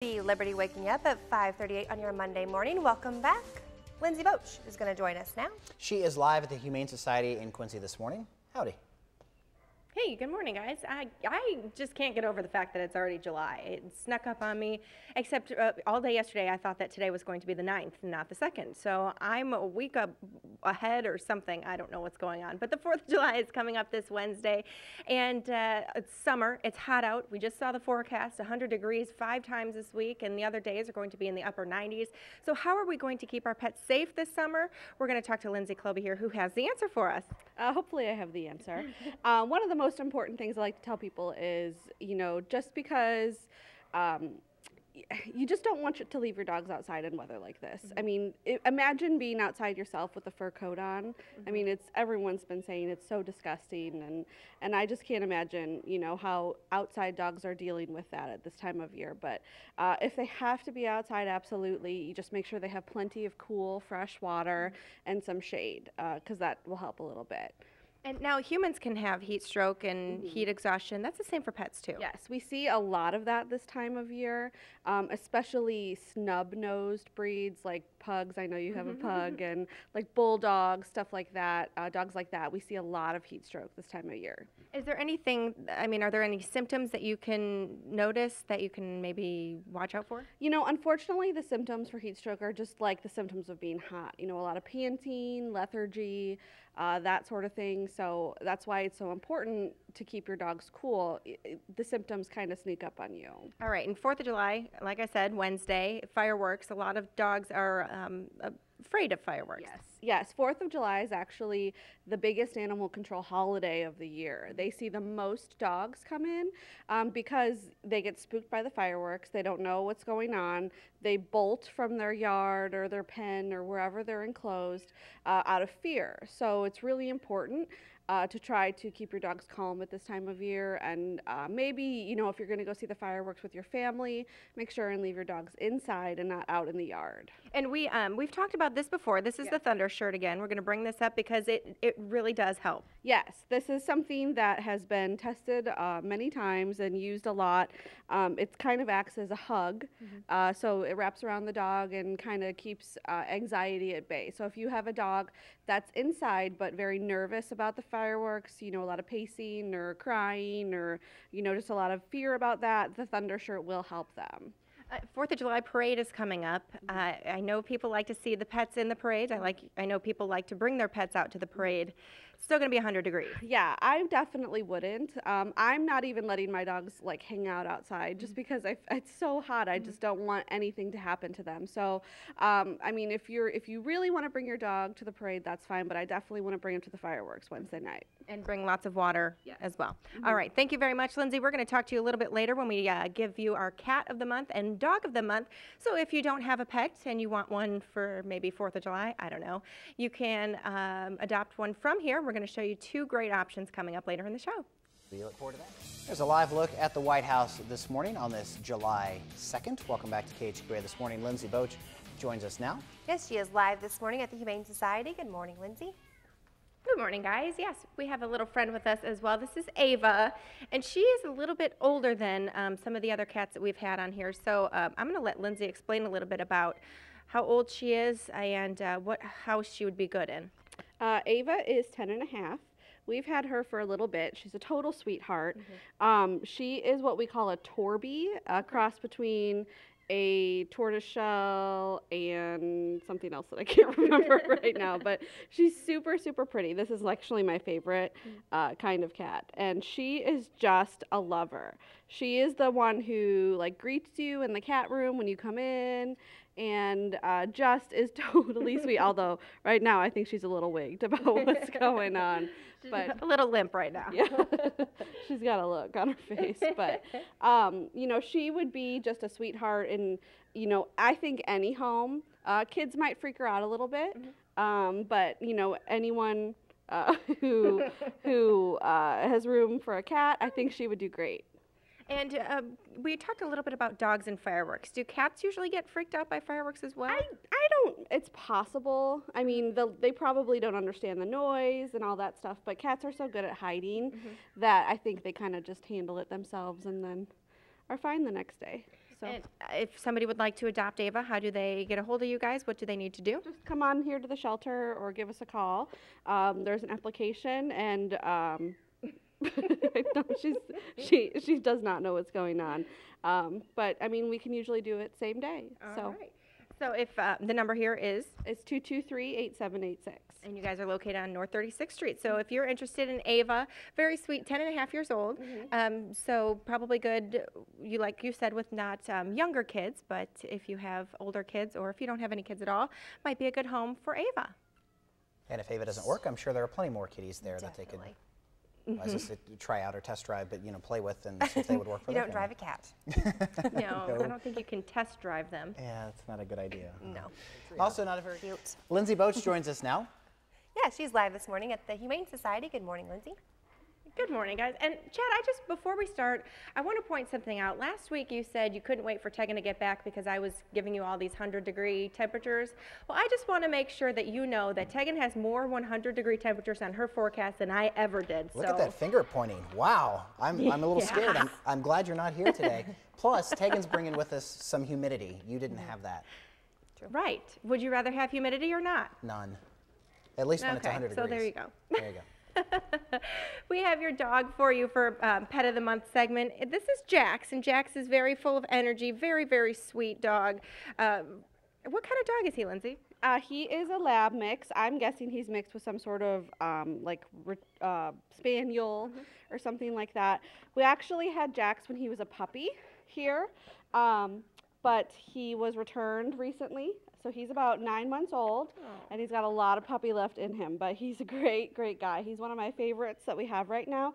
The Liberty waking you up at 5:38 on your Monday morning. Welcome back. Lindsay Boach is going to join us now. She is live at the Humane Society in Quincy this morning. Howdy. Hey, good morning, guys. I just can't get over the fact that it's already July. It snuck up on me, except all day yesterday I thought that today was going to be the 9th, not the 2nd. So I'm a week ahead or something. I don't know what's going on. But the 4th of July is coming up this Wednesday, and it's summer. It's hot out. We just saw the forecast, 100 degrees 5 times this week, and the other days are going to be in the upper 90s. So how are we going to keep our pets safe this summer? We're going to talk to Lindsay Klobe here, who has the answer for us. Hopefully I have the answer. One of the most important things I like to tell people is, just because you just don't want to leave your dogs outside in weather like this. I mean, imagine being outside yourself with a fur coat on. I mean, everyone's been saying it's so disgusting, and I just can't imagine, how outside dogs are dealing with that at this time of year. But if they have to be outside, absolutely, you just make sure they have plenty of cool, fresh water and some shade, because that will help a little bit. And now humans can have heat stroke and heat exhaustion. That's the same for pets too. Yes, we see a lot of that this time of year, especially snub-nosed breeds like pugs. I know you have a pug, and like bulldogs, stuff like that, dogs like that. We see a lot of heat stroke this time of year. Is there anything, are there any symptoms that you can notice that you can maybe watch out for? Unfortunately, the symptoms for heat stroke are just like the symptoms of being hot. A lot of panting, lethargy, that sort of thing. So that's why it's so important to keep your dogs cool. The symptoms kind of sneak up on you. All right, and 4th of July, like I said, Wednesday, fireworks. A lot of dogs are afraid of fireworks. Yes. 4th of July is actually the biggest animal control holiday of the year. They see the most dogs come in because they get spooked by the fireworks. They don't know what's going on. They bolt from their yard or their pen or wherever they're enclosed out of fear. So it's really important to try to keep your dogs calm at this time of year, and maybe, if you're going to go see the fireworks with your family, make sure and leave your dogs inside and not out in the yard. And we've talked about this before. This is the Thunder shirt again. We're going to bring this up because it really does help. Yes, this is something that has been tested many times and used a lot. It kind of acts as a hug, so it wraps around the dog and kind of keeps anxiety at bay. So if you have a dog that's inside but very nervous about the fireworks, a lot of pacing or crying or, just a lot of fear about that, the Thunder shirt will help them. 4th of July parade is coming up. I know people like to see the pets in the parade. I know people like to bring their pets out to the parade. It's still going to be 100 degrees. Yeah, I definitely wouldn't. I'm not even letting my dogs hang out outside just because it's so hot. I just don't want anything to happen to them. So, if you really want to bring your dog to the parade, that's fine. But I definitely want to bring him to the fireworks Wednesday night. And bring lots of water as well. All right, thank you very much, Lindsay. We're going to talk to you a little bit later when we give you our cat of the month and dog of the month. So if you don't have a pet and you want one for maybe 4th of July, I don't know, you can adopt one from here. We're going to show you 2 great options coming up later in the show. We look forward to that. There's a live look at the White House this morning on this July 2nd. Welcome back to KHQA this morning. Lindsay Boach joins us now. Yes, she is live this morning at the Humane Society. Good morning, Lindsay. Good morning, guys. Yes, we have a little friend with us as well. This is Ava, and she is a little bit older than some of the other cats that we've had on here. So I'm going to let Lindsay explain a little bit about how old she is and what house she would be good in. Ava is 10 and a half. We've had her for a little bit. She's a total sweetheart. She is what we call a Torby, a cross between a tortoiseshell and something else that I can't remember right now, but she's super, super pretty. This is actually my favorite kind of cat, and she is just a lover. She is the one who greets you in the cat room when you come in, and just is totally sweet, although right now I think she's a little wigged about what's going on. But a little limp right now. Yeah, she's got a look on her face. But, she would be just a sweetheart. And, I think any home, kids might freak her out a little bit. But, anyone who has room for a cat, I think she would do great. And we talked a little bit about dogs and fireworks. Do cats usually get freaked out by fireworks as well? I don't. It's possible. I mean, they probably don't understand the noise and all that stuff, but cats are so good at hiding that I think they kind of just handle it themselves and then are fine the next day. So And if somebody would like to adopt Ava, how do they get a hold of you guys? What do they need to do? just come on here to the shelter or give us a call. There's an application, and no, she does not know what's going on. But I mean, we can usually do it same day. All right. So if the number here is, It's 223-8786. and you guys are located on North 36th Street. So if you're interested in Ava, very sweet, 10 and a half years old. So probably good, like you said, with not younger kids, but if you have older kids or if you don't have any kids at all, might be a good home for Ava. And if Ava doesn't work, I'm sure there are plenty more kitties there that they could try out or test drive, but play with and see if they would work for You their don't family. drive a cat. No, I don't think you can test drive them. Yeah, that's not a good idea. No. Also, not a very Cute. Lindsay Boach joins us now. Yeah, she's live this morning at the Humane Society. Good morning, Lindsay. Good morning, guys. And Chad, before we start, I want to point something out. Last week you said you couldn't wait for Tegan to get back because I was giving you all these 100-degree temperatures. Well, I just want to make sure that you know that Tegan has more 100-degree temperatures on her forecast than I ever did. Look at that finger pointing. Wow. I'm a little scared. I'm glad you're not here today. Plus, Tegan's bringing with us some humidity. You didn't have that. Right. Would you rather have humidity or not? None. At least when it's 100 degrees. So there you go. There you go. We have your dog for you for Pet of the Month segment. This is Jax, and Jax is very full of energy, very, very sweet dog. What kind of dog is he, Lindsay? He is a lab mix. I'm guessing he's mixed with some sort of spaniel or something like that. We actually had Jax when he was a puppy here, but he was returned recently. So he's about 9 months old, and he's got a lot of puppy left in him, but he's a great, great guy. He's one of my favorites that we have right now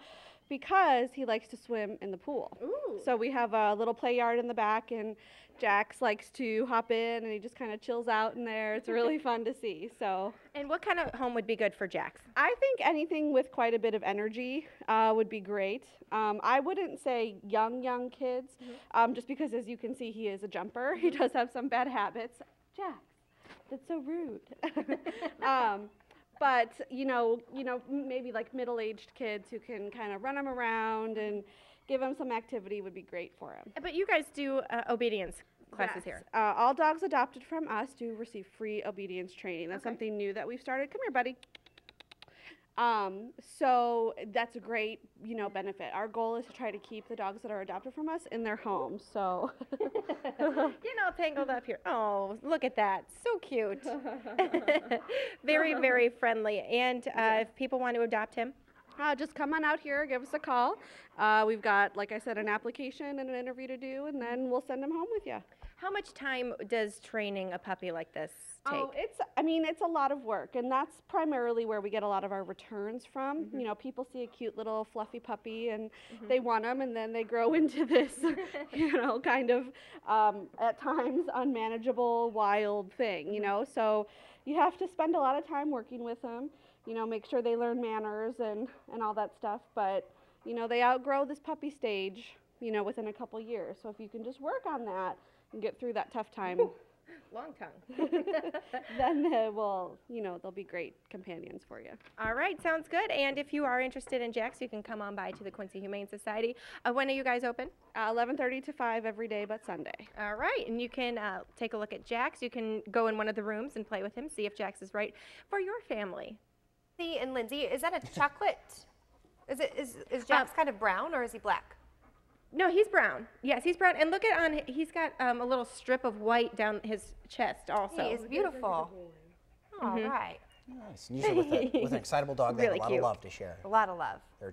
because he likes to swim in the pool. Ooh. So we have a little play yard in the back, and Jax likes to hop in, and he just kind of chills out in there. It's really fun to see. So. And what kind of home would be good for Jax? I think anything with quite a bit of energy would be great. I wouldn't say young kids, just because, as you can see, he is a jumper. He does have some bad habits. Jax, that's so rude. But maybe like middle-aged kids who can kind of run him around and give him some activity would be great for him. But you guys do obedience classes here. All dogs adopted from us do receive free obedience training. That's something new that we've started. Come here, buddy. So that's a great, benefit. Our goal is to try to keep the dogs that are adopted from us in their homes. So, Tangled up here. Oh, look at that. So cute. Very, very friendly. And if people want to adopt him? just come on out here, give us a call. We've got, like I said, an application and an interview to do, and then we'll send them home with you. How much time does training a puppy like this take? Oh, it's a lot of work, and that's primarily where we get a lot of our returns from. Mm-hmm. You know, people see a cute little fluffy puppy and they want them, and then they grow into this, kind of, at times, unmanageable, wild thing, So you have to spend a lot of time working with them, make sure they learn manners and all that stuff. But, they outgrow this puppy stage, within a couple years. So if you can just work on that and get through that tough time, Long tongue. then they'll be great companions for you. All right, sounds good. And if you are interested in Jax, you can come on by to the Quincy Humane Society. When are you guys open? 11:30 to 5 every day but Sunday. All right, and you can take a look at Jax. You can go in one of the rooms and play with him, see if Jax is right for your family. See, and Lindsay, is that a chocolate? Is Jax kind of brown or is he black? No, he's brown. Yes, he's brown. And look at he's got a little strip of white down his chest also. He is beautiful. All right. Nice. And usually with an excitable dog, they Really have a lot cute. of love to share. A lot of love. They're